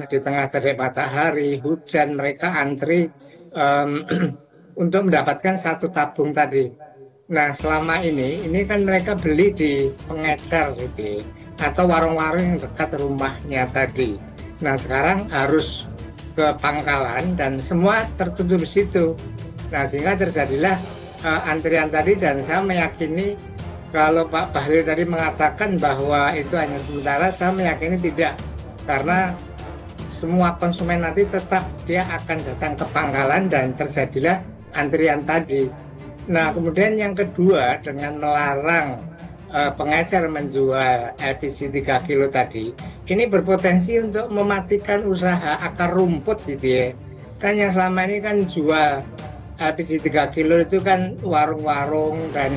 Di tengah terik matahari, hujan, mereka antri em, untuk mendapatkan satu tabung tadi. Nah, selama ini kan mereka beli di pengecer gitu ya, atau warung-warung yang dekat rumahnya tadi. Nah, sekarang harus ke pangkalan dan semua tertutup di situ. Nah, sehingga terjadilah antrian tadi dan saya meyakini kalau Pak Bahlil tadi mengatakan bahwa itu hanya sementara, saya meyakini tidak. Karena semua konsumen nanti tetap dia akan datang ke pangkalan dan terjadilah antrian tadi. Nah, kemudian yang kedua dengan melarang pengecer menjual LPG 3 kilo tadi, ini berpotensi untuk mematikan usaha akar rumput gitu ya. Kan yang selama ini kan jual LPG 3 kilo itu kan warung-warung dan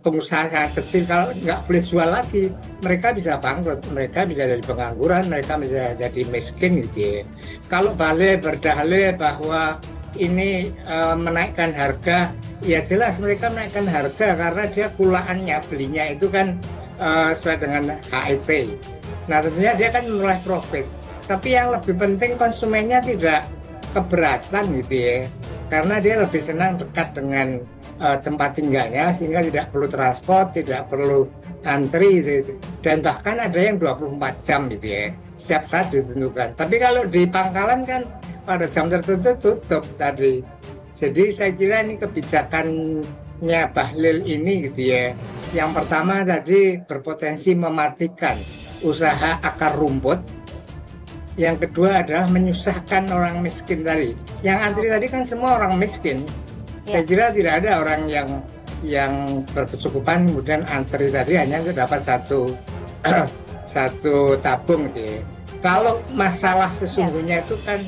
pengusaha sangat kecil. Kalau nggak boleh jual lagi, mereka bisa bangkrut, mereka bisa jadi pengangguran, mereka bisa jadi miskin gitu ya. Kalau Bahlil berdalih bahwa ini menaikkan harga, ya jelas mereka menaikkan harga karena dia kulaannya belinya itu kan sesuai dengan HET. Nah, tentunya dia kan memperoleh profit. Tapi yang lebih penting konsumennya tidak keberatan gitu ya, karena dia lebih senang dekat dengan tempat tinggalnya sehingga tidak perlu transport, tidak perlu antri gitu. Dan bahkan ada yang 24 jam gitu ya, setiap saat ditentukan. Tapi kalau di pangkalan kan pada jam tertentu tutup tadi. Jadi saya kira ini kebijakannya Bahlil ini gitu ya. Yang pertama tadi berpotensi mematikan usaha akar rumput. Yang kedua adalah menyusahkan orang miskin tadi. Yang antri tadi kan semua orang miskin. Saya kira tidak ada orang yang berkecukupan kemudian antri tadi hanya untuk dapat satu tabung gitu ya. Kalau masalah sesungguhnya itu kan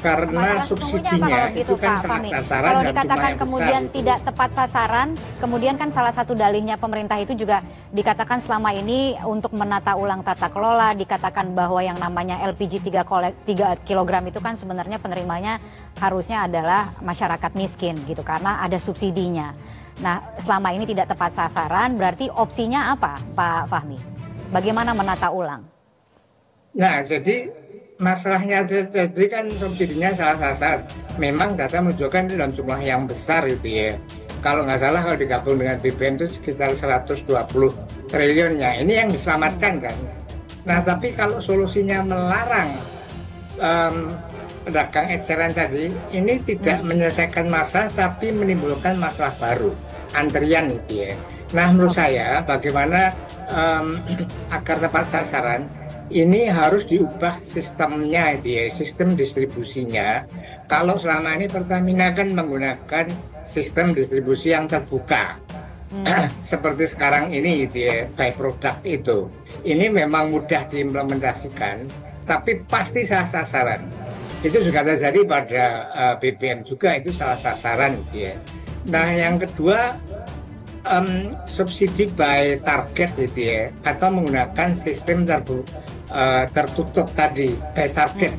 karena subsidinya itu kan sangat sasaran. Kalau dikatakan kemudian tidak tepat sasaran, kemudian kan salah satu dalihnya pemerintah itu juga dikatakan selama ini untuk menata ulang tata kelola, dikatakan bahwa yang namanya LPG 3 kg itu kan sebenarnya penerimanya harusnya adalah masyarakat miskin gitu karena ada subsidinya. Nah, selama ini tidak tepat sasaran, berarti opsinya apa, Pak Fahmi? Bagaimana menata ulang? Nah, jadi masalahnya tadi kan subsidinya salah sasaran. Memang data menunjukkan dalam jumlah yang besar itu ya. Kalau nggak salah kalau digabung dengan BPN itu sekitar 120 triliun ya. Ini yang diselamatkan kan. Nah, tapi kalau solusinya melarang pedagang eceran tadi, ini tidak menyelesaikan masalah tapi menimbulkan masalah baru, antrian itu ya. Nah, menurut saya bagaimana agar tepat sasaran, ini harus diubah sistemnya itu ya, sistem distribusinya. Kalau selama ini Pertamina kan menggunakan sistem distribusi yang terbuka. Seperti sekarang ini gitu ya, by product itu. Ini memang mudah diimplementasikan, tapi pasti salah sasaran. Itu juga terjadi pada BBM juga, itu salah sasaran gitu ya. Nah, yang kedua subsidi by target gitu ya, atau menggunakan sistem tertutup tadi, by target.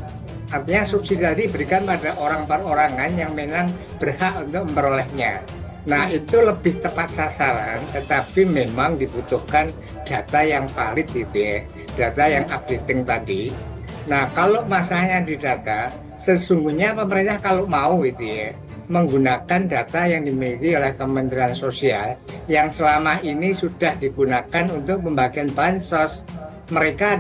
Artinya subsidi tadi diberikan pada orang perorangan yang memang berhak untuk memperolehnya. Nah, itu lebih tepat sasaran, tetapi memang dibutuhkan data yang valid gitu ya, data yang updating tadi. Nah, kalau masalahnya di data, sesungguhnya pemerintah kalau mau gitu ya, menggunakan data yang dimiliki oleh Kementerian Sosial yang selama ini sudah digunakan untuk pembagian bansos. Mereka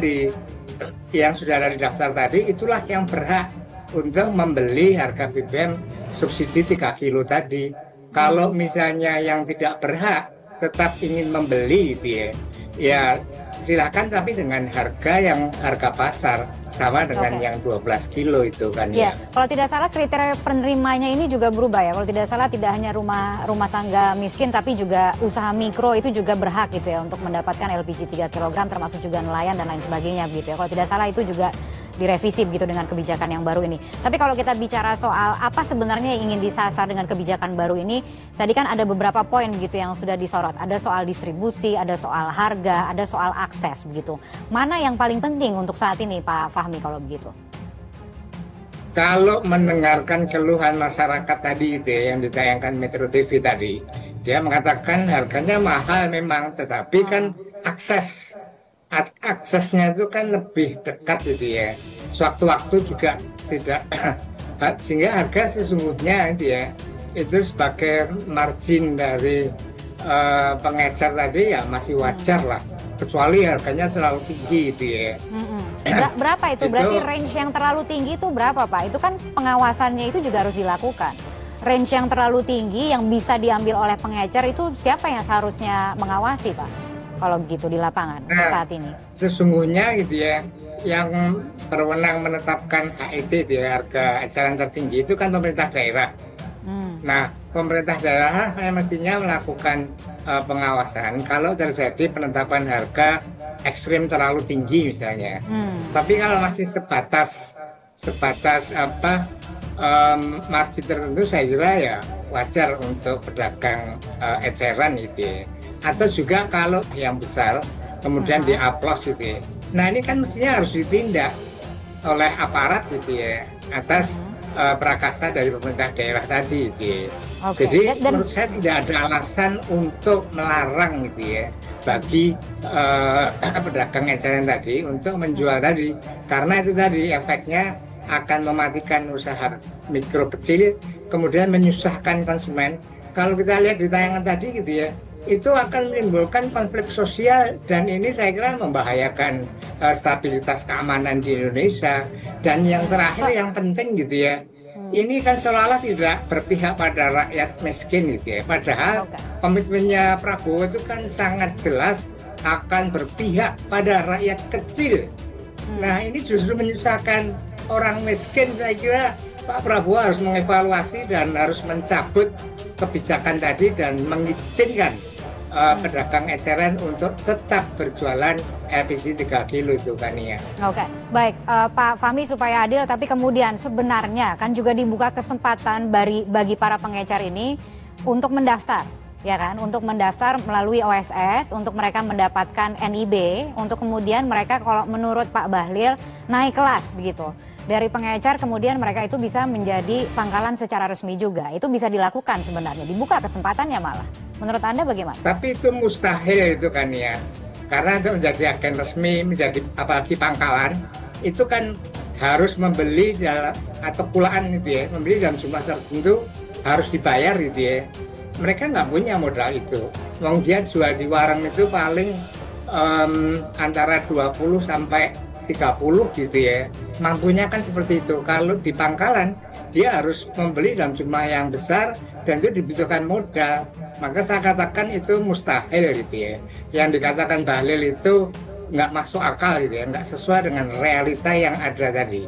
yang sudah ada di daftar tadi itulah yang berhak untuk membeli harga BBM subsidi 3 kilo tadi. Kalau misalnya yang tidak berhak tetap ingin membeli gitu ya silakan, tapi dengan harga pasar sama dengan yang 12 kilo itu kan ya. Kalau tidak salah kriteria penerimanya ini juga berubah ya. Kalau tidak salah tidak hanya rumah tangga miskin tapi juga usaha mikro itu juga berhak gitu ya untuk mendapatkan LPG 3 kg termasuk juga nelayan dan lain sebagainya gitu ya. Kalau tidak salah itu juga direvisi begitu dengan kebijakan yang baru ini. Tapi kalau kita bicara soal apa sebenarnya yang ingin disasar dengan kebijakan baru ini, tadi kan ada beberapa poin begitu yang sudah disorot. Ada soal distribusi, ada soal harga, ada soal akses begitu. Mana yang paling penting untuk saat ini Pak Fahmi kalau begitu? Kalau mendengarkan keluhan masyarakat tadi itu ya, yang ditayangkan Metro TV tadi, dia mengatakan harganya mahal memang, tetapi kan aksesnya itu kan lebih dekat gitu ya. Sewaktu-waktu juga tidak sehingga harga sesungguhnya itu ya itu sebagai margin dari pengecer tadi ya masih wajar lah, kecuali harganya terlalu tinggi gitu ya. Berapa itu? Berarti range yang terlalu tinggi itu berapa Pak? Itu kan pengawasannya itu juga harus dilakukan. Range yang terlalu tinggi yang bisa diambil oleh pengecer itu siapa yang seharusnya mengawasi Pak? Kalau begitu di lapangan saat ini. Sesungguhnya gitu ya, yang berwenang menetapkan HET itu ya, harga eceran tertinggi itu kan pemerintah daerah. Nah, pemerintah daerah mestinya melakukan pengawasan kalau terjadi penetapan harga ekstrim terlalu tinggi misalnya. Tapi kalau masih sebatas margin tertentu, saya kira ya wajar untuk pedagang eceran itu ya. Atau juga kalau yang besar kemudian diaplos gitu ya. Nah ini kan mestinya harus ditindak oleh aparat gitu ya atas prakasa dari pemerintah daerah tadi gitu ya. Jadi menurut saya tidak ada alasan untuk melarang gitu ya bagi pedagang eceran tadi untuk menjual tadi, karena itu tadi efeknya akan mematikan usaha mikro kecil, kemudian menyusahkan konsumen. Kalau kita lihat di tayangan tadi gitu ya, itu akan menimbulkan konflik sosial dan ini saya kira membahayakan stabilitas keamanan di Indonesia. Dan yang terakhir yang penting gitu ya, ini kan seolah-olah tidak berpihak pada rakyat miskin gitu ya, padahal komitmennya Prabowo itu kan sangat jelas akan berpihak pada rakyat kecil. Nah ini justru menyusahkan orang miskin. Saya kira Pak Prabowo harus mengevaluasi dan harus mencabut kebijakan tadi dan mengizinkan pedagang eceran untuk tetap berjualan LPG 3 kilo itu kan ya. Oke, baik Pak Fahmi, supaya adil, tapi kemudian sebenarnya kan juga dibuka kesempatan bagi para pengecer ini untuk mendaftar, ya kan, untuk mendaftar melalui OSS, untuk mereka mendapatkan NIB, untuk kemudian mereka kalau menurut Pak Bahlil naik kelas begitu. Dari pengecer kemudian mereka itu bisa menjadi pangkalan secara resmi juga. Itu bisa dilakukan sebenarnya, dibuka kesempatannya malah. Menurut Anda bagaimana? Tapi itu mustahil itu kan ya. Karena untuk menjadi agen resmi, menjadi apalagi pangkalan, itu kan harus membeli dalam atau pulaan gitu ya, membeli dalam jumlah tertentu, harus dibayar gitu ya. Mereka nggak punya modal itu. Wong dia jual di warung itu paling antara 20 sampai 30 gitu ya. Mampunya kan seperti itu. Kalau di pangkalan dia harus membeli dalam jumlah yang besar dan itu dibutuhkan modal. Maka saya katakan itu mustahil gitu ya. Yang dikatakan Bahlil itu nggak masuk akal gitu ya, nggak sesuai dengan realita yang ada tadi.